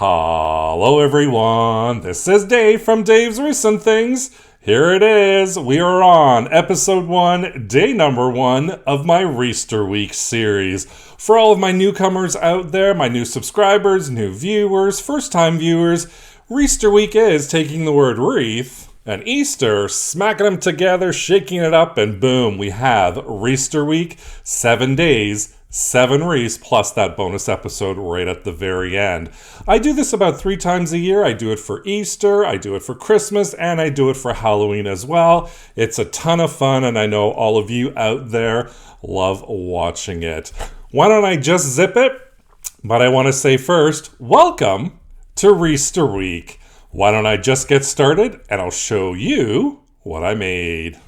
Hello everyone, this is Dave from Dave's Recent Things. Here it is, we are on episode 1, day number 1 of my Wreathster Week series. For all of my newcomers out there, my new subscribers, new viewers, first time viewers, Wreathster Week is taking the word wreath and Easter, smacking them together, shaking it up, and boom, we have Wreathster Week, 7 days, 7 wreaths, plus that bonus episode right at the very end. I do this about 3 times a year. I do it for Easter, I do it for Christmas, and I do it for Halloween as well. It's a ton of fun, and I know all of you out there love watching it. Why don't I just zip it? But I want to say first, welcome to Wreathster Week. Why don't I just get started, and I'll show you what I made.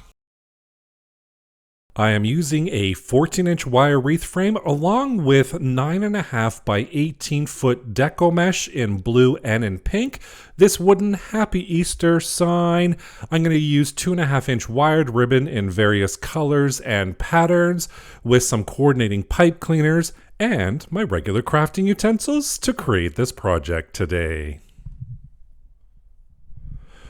I am using a 14-inch wire wreath frame along with 9.5 by 18 foot deco mesh in blue and in pink. This wooden Happy Easter sign. I'm going to use 2.5-inch wired ribbon in various colors and patterns with some coordinating pipe cleaners and my regular crafting utensils to create this project today.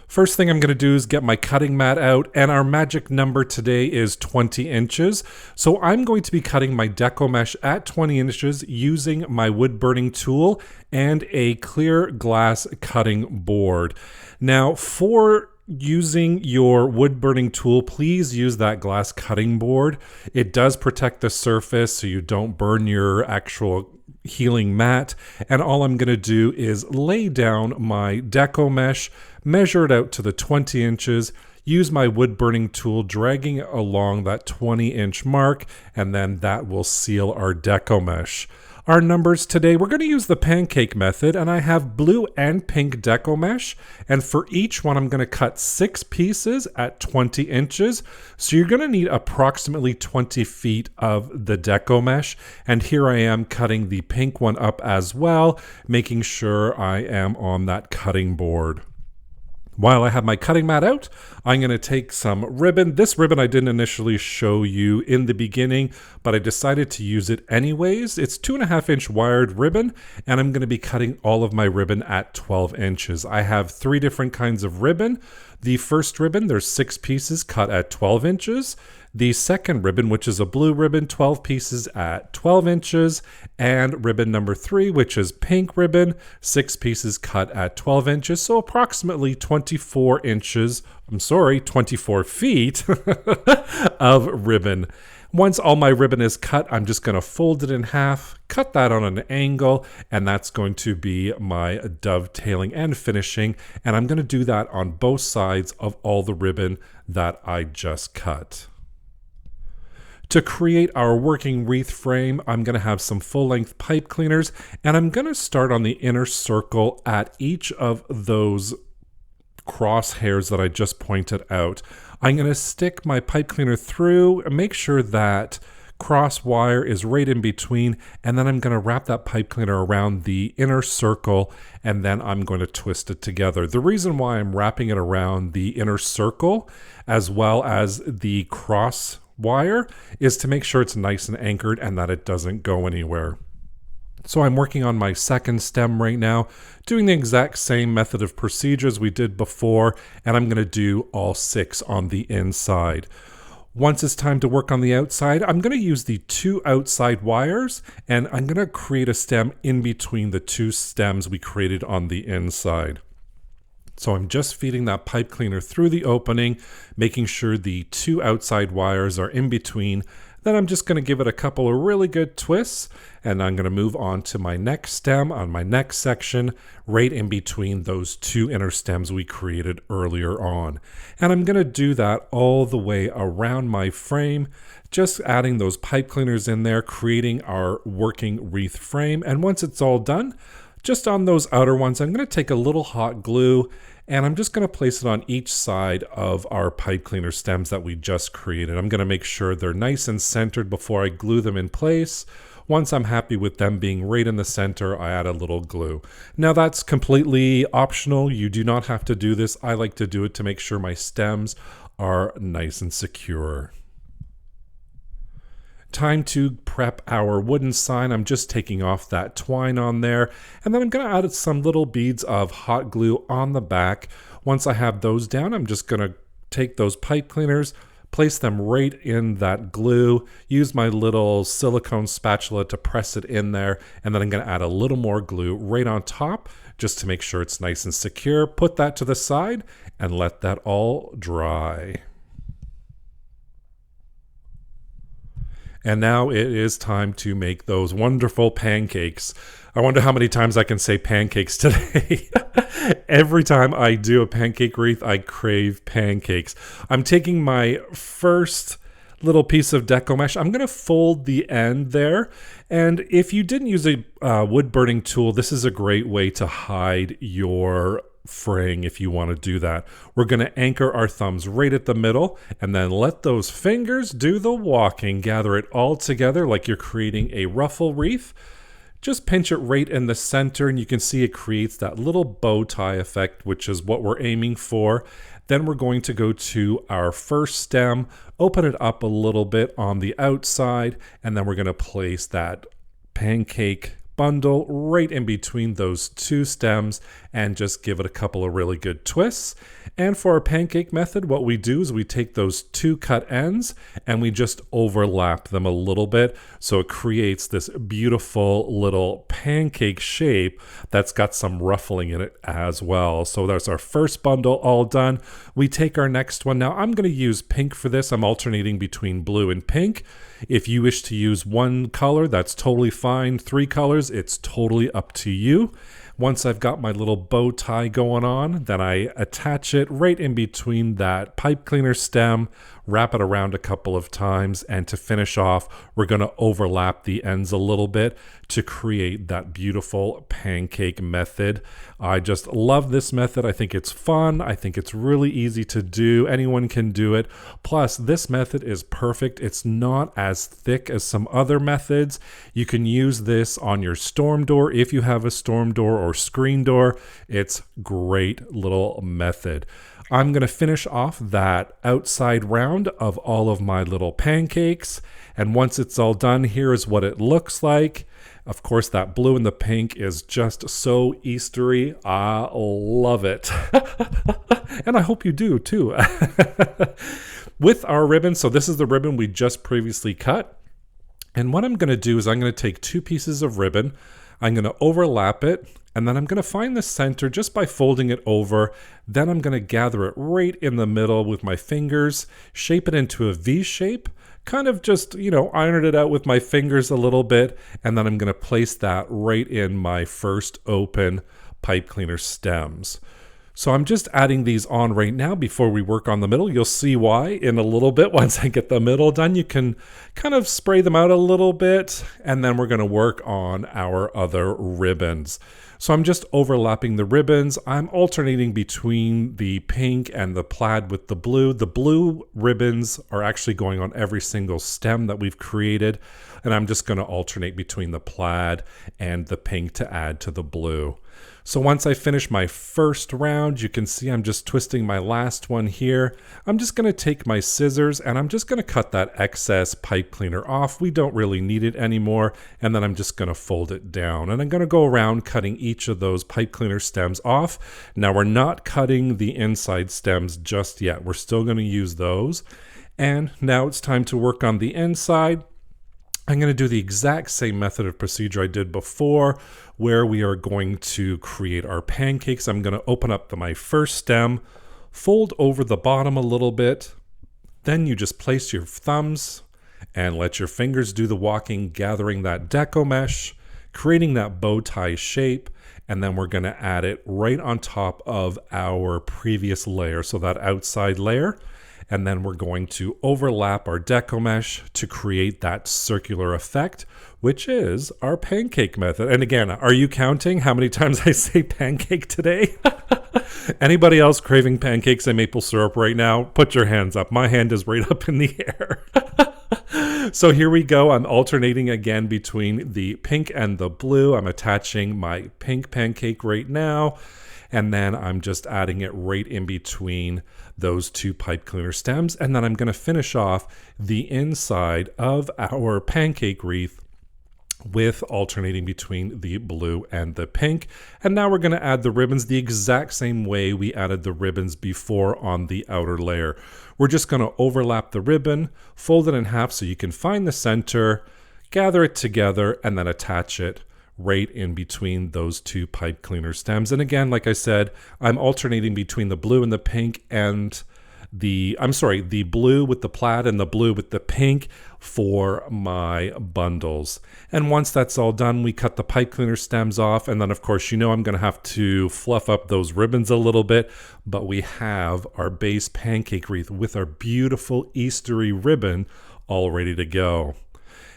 First thing I'm going to do is get my cutting mat out, and our magic number today is 20 inches. So I'm going to be cutting my deco mesh at 20 inches using my wood burning tool and a clear glass cutting board. Now for using your wood burning tool, please use that glass cutting board. It does protect the surface so you don't burn your actual healing mat. And all I'm going to do is lay down my deco mesh, measure it out to the 20 inches, use my wood burning tool, dragging it along that 20-inch mark, and then that will seal our deco mesh. Our numbers today, we're going to use the pancake method, and I have blue and pink deco mesh, and for each one I'm going to cut 6 pieces at 20 inches. So you're going to need approximately 20 feet of the deco mesh, and here I am cutting the pink one up as well, making sure I am on that cutting board. While I have my cutting mat out, I'm going to take some ribbon. This ribbon I didn't initially show you in the beginning, but I decided to use it anyways. It's 2.5-inch wired ribbon, and I'm going to be cutting all of my ribbon at 12 inches. I have 3 different kinds of ribbon. The first ribbon, there's 6 pieces cut at 12 inches. The second ribbon, which is a blue ribbon, 12 pieces at 12 inches. And ribbon number 3, which is pink ribbon, 6 pieces cut at 12 inches. So approximately 24 feet of ribbon. Once all my ribbon is cut, I'm just going to fold it in half, cut that on an angle, and that's going to be my dovetailing and finishing. And I'm going to do that on both sides of all the ribbon that I just cut. To create our working wreath frame, I'm going to have some full-length pipe cleaners, and I'm going to start on the inner circle at each of those crosshairs that I just pointed out. I'm going to stick my pipe cleaner through and make sure that cross wire is right in between, and then I'm going to wrap that pipe cleaner around the inner circle, and then I'm going to twist it together. The reason why I'm wrapping it around the inner circle as well as the cross wire is to make sure it's nice and anchored and that it doesn't go anywhere. So I'm working on my second stem right now, doing the exact same method of procedure as we did before, and I'm going to do all 6 on the inside. Once it's time to work on the outside, I'm going to use the 2 outside wires, and I'm going to create a stem in between the 2 stems we created on the inside. So I'm just feeding that pipe cleaner through the opening, making sure the 2 outside wires are in between. Then I'm just going to give it a couple of really good twists, and I'm going to move on to my next stem on my next section, right in between those 2 inner stems we created earlier on. And I'm going to do that all the way around my frame, just adding those pipe cleaners in there, creating our working wreath frame. And once it's all done, just on those outer ones, I'm going to take a little hot glue, and I'm just going to place it on each side of our pipe cleaner stems that we just created. I'm going to make sure they're nice and centered before I glue them in place. Once I'm happy with them being right in the center, I add a little glue. Now that's completely optional. You do not have to do this. I like to do it to make sure my stems are nice and secure. Time to prep our wooden sign. I'm just taking off that twine on there, and then I'm going to add some little beads of hot glue on the back. Once I have those down, I'm just going to take those pipe cleaners, place them right in that glue, use my little silicone spatula to press it in there, and then I'm going to add a little more glue right on top just to make sure it's nice and secure. Put that to the side and let that all dry. And now it is time to make those wonderful pancakes. I wonder how many times I can say pancakes today. Every time I do a pancake wreath, I crave pancakes. I'm taking my first little piece of deco mesh. I'm going to fold the end there. And if you didn't use a wood burning tool, this is a great way to hide your fraying if you want to do that. We're going to anchor our thumbs right at the middle and then let those fingers do the walking. Gather it all together like you're creating a ruffle wreath. Just pinch it right in the center and you can see it creates that little bow tie effect, which is what we're aiming for. Then we're going to go to our first stem, open it up a little bit on the outside, and then we're going to place that pancake bundle right in between those two stems and just give it a couple of really good twists. And for our pancake method, what we do is we take those two cut ends and we just overlap them a little bit so it creates this beautiful little pancake shape that's got some ruffling in it as well. So there's our first bundle all done. We take our next one. Now I'm going to use pink for this. I'm alternating between blue and pink. If you wish to use one color, that's totally fine. 3 colors, it's totally up to you. Once I've got my little bow tie going on, then I attach it right in between that pipe cleaner stem, wrap it around a couple of times, and to finish off, we're going to overlap the ends a little bit to create that beautiful pancake method. I just love this method. I think it's fun. I think it's really easy to do. Anyone can do it. Plus, this method is perfect. It's not as thick as some other methods. You can use this on your storm door if you have a storm door or screen door. It's great little method. I'm going to finish off that outside round of all of my little pancakes. And once it's all done, here is what it looks like. Of course, that blue and the pink is just so Eastery. I love it. And I hope you do too. With our ribbon, so this is the ribbon we just previously cut. And what I'm going to do is I'm going to take 2 pieces of ribbon. I'm going to overlap it. And then I'm going to find the center just by folding it over. Then I'm going to gather it right in the middle with my fingers, shape it into a V shape, kind of just, iron it out with my fingers a little bit. And then I'm going to place that right in my first open pipe cleaner stems. So I'm just adding these on right now before we work on the middle. You'll see why in a little bit. Once I get the middle done, you can kind of spray them out a little bit. And then we're going to work on our other ribbons. So I'm just overlapping the ribbons. I'm alternating between the pink and the plaid with the blue. The blue ribbons are actually going on every single stem that we've created. And I'm just going to alternate between the plaid and the pink to add to the blue. So once I finish my first round, you can see I'm just twisting my last one here. I'm just going to take my scissors and I'm just going to cut that excess pipe cleaner off. We don't really need it anymore. And then I'm just going to fold it down. And I'm going to go around cutting each of those pipe cleaner stems off. Now we're not cutting the inside stems just yet. We're still going to use those. And now it's time to work on the inside. I'm going to do the exact same method of procedure I did before, where we are going to create our pancakes. I'm going to open up my first stem, fold over the bottom a little bit. Then you just place your thumbs and let your fingers do the walking, gathering that deco mesh, creating that bow tie shape. And then we're going to add it right on top of our previous layer, so that outside layer. And then we're going to overlap our deco mesh to create that circular effect, which is our pancake method. And again, are you counting how many times I say pancake today? Anybody else craving pancakes and maple syrup right now? Put your hands up. My hand is right up in the air. So here we go. I'm alternating again between the pink and the blue. I'm attaching my pink pancake right now. And then I'm just adding it right in between those two pipe cleaner stems. And then I'm going to finish off the inside of our pancake wreath with alternating between the blue and the pink. And now we're going to add the ribbons the exact same way we added the ribbons before on the outer layer. We're just going to overlap the ribbon, fold it in half so you can find the center, gather it together, and then attach it right in between those two pipe cleaner stems. And again, like I said, I'm alternating between the blue and the pink and the blue with the plaid and the blue with the pink for my bundles. And once that's all done, we cut the pipe cleaner stems off. And then of course, you know, I'm going to have to fluff up those ribbons a little bit, but we have our base pancake wreath with our beautiful Eastery ribbon all ready to go.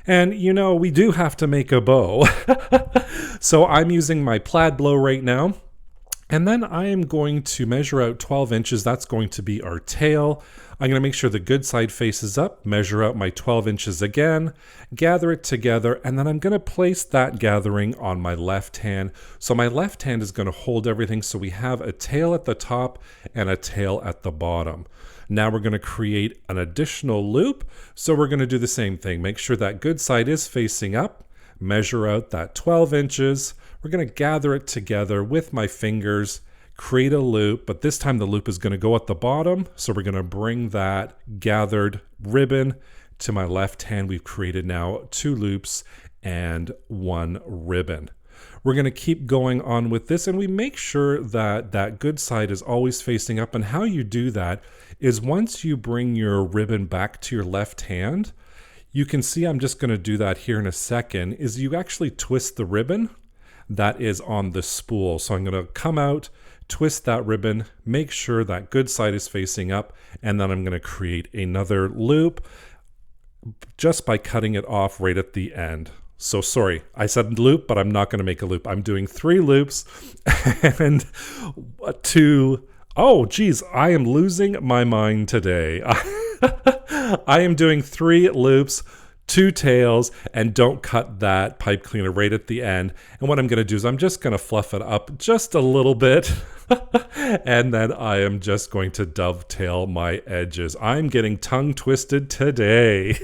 And you know, we do have to make a bow. So I'm using my plaid blow right now. And then I am going to measure out 12 inches. That's going to be our tail. I'm going to make sure the good side faces up, measure out my 12 inches again, gather it together, and then I'm going to place that gathering on my left hand. So my left hand is going to hold everything. So we have a tail at the top and a tail at the bottom. Now we're going to create an additional loop. So we're going to do the same thing. Make sure that good side is facing up, measure out that 12 inches. We're going to gather it together with my fingers, create a loop, but this time the loop is going to go at the bottom. So we're going to bring that gathered ribbon to my left hand. We've created now 2 loops and 1 ribbon. We're going to keep going on with this, and we make sure that that good side is always facing up. And how you do that is once you bring your ribbon back to your left hand, you can see I'm just going to do that here in a second, is you actually twist the ribbon that is on the spool. So I'm going to come out, twist that ribbon, make sure that good side is facing up, and then I'm going to create another loop just by cutting it off right at the end. So sorry, I said loop, but I'm not going to make a loop. I'm doing 3 loops and 2. Oh, geez, I am losing my mind today. I am doing 3 loops, 2 tails, and don't cut that pipe cleaner right at the end. And what I'm going to do is I'm just going to fluff it up just a little bit. And then I am just going to dovetail my edges. I'm getting tongue twisted today.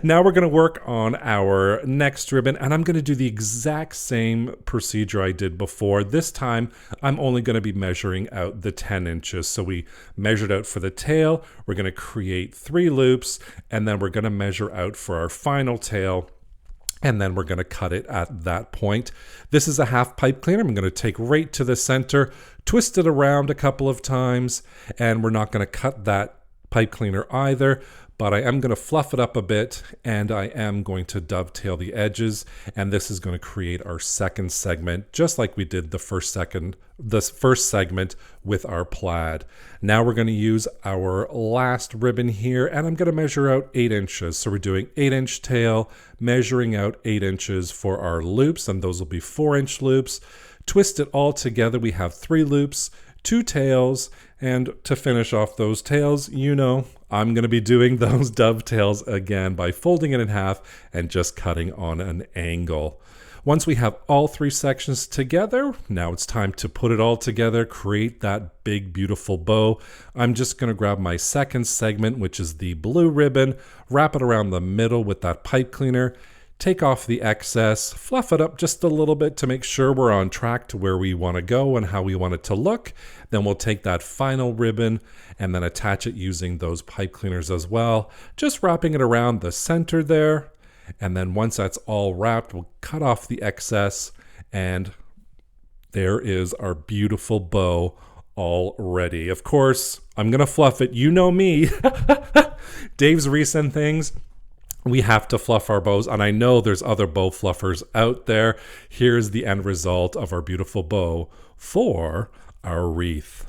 Now we're going to work on our next ribbon, and I'm going to do the exact same procedure I did before. This time, I'm only going to be measuring out the 10 inches. So we measured out for the tail. We're going to create 3 loops, and then we're going to measure out for our final tail. And then we're going to cut it at that point. This is a half pipe cleaner. I'm going to take right to the center, twist it around a couple of times, and we're not going to cut that pipe cleaner either, but I am going to fluff it up a bit, and I am going to dovetail the edges, and this is going to create our second segment, just like we did the first segment with our plaid. Now we're going to use our last ribbon here, and I'm going to measure out 8 inches. So we're doing 8-inch tail, measuring out 8 inches for our loops, and those will be 4-inch loops. Twist it all together. We have 3 loops, 2 tails, and to finish off those tails, you know, I'm going to be doing those dovetails again by folding it in half and just cutting on an angle. Once we have all 3 sections together, now it's time to put it all together, create that big, beautiful bow. I'm just going to grab my second segment, which is the blue ribbon, wrap it around the middle with that pipe cleaner, take off the excess, fluff it up just a little bit to make sure we're on track to where we want to go and how we want it to look. Then we'll take that final ribbon and then attach it using those pipe cleaners as well, just wrapping it around the center there. And then once that's all wrapped, we'll cut off the excess, and there is our beautiful bow all ready. Of course, I'm going to fluff it. You know me. Dave's recent things. We have to fluff our bows, and I know there's other bow fluffers out there. Here's the end result of our beautiful bow for our wreath.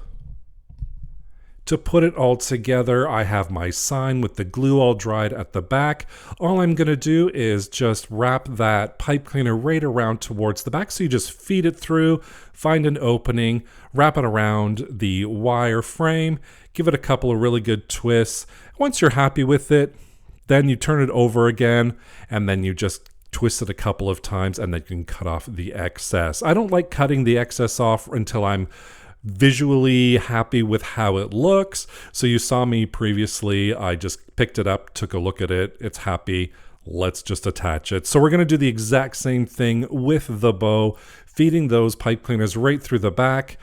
To put it all together, I have my sign with the glue all dried at the back. All I'm going to do is just wrap that pipe cleaner right around towards the back. So you just feed it through, find an opening, wrap it around the wire frame, give it a couple of really good twists. Once you're happy with it, Then you turn it over again, and then you just twist it a couple of times, and then you can cut off the excess. I don't like cutting the excess off until I'm visually happy with how it looks. So you saw me previously, I just picked it up, took a look at it, it's happy. Let's just attach it. So we're going to do the exact same thing with the bow, feeding those pipe cleaners right through the back.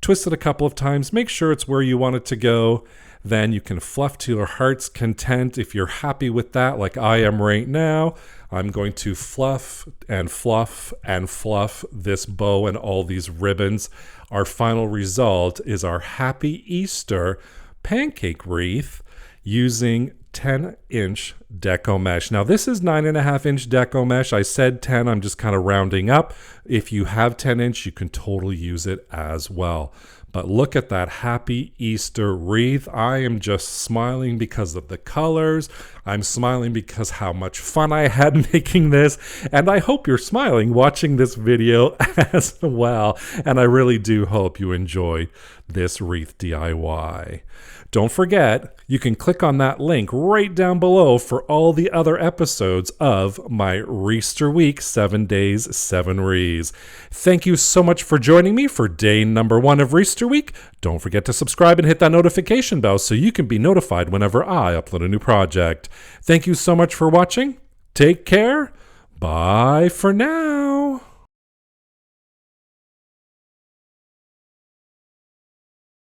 Twist it a couple of times, make sure it's where you want it to go. Then you can fluff to your heart's content. If you're happy with that, like I am right now, I'm going to fluff and fluff and fluff this bow and all these ribbons. Our final result is our Happy Easter pancake wreath using 10-inch deco mesh. Now this is 9.5-inch deco mesh. I said 10, I'm just kind of rounding up. If you have 10-inch, you can totally use it as well. But look at that Happy Easter wreath. I am just smiling because of the colors. I'm smiling because how much fun I had making this. And I hope you're smiling watching this video as well. And I really do hope you enjoyed this wreath DIY. Don't forget, you can click on that link right down below for all the other episodes of my Wreathster Week 7 Days, 7 Wreaths. Thank you so much for joining me for day number 1 of Wreathster Week. Don't forget to subscribe and hit that notification bell so you can be notified whenever I upload a new project. Thank you so much for watching. Take care. Bye for now.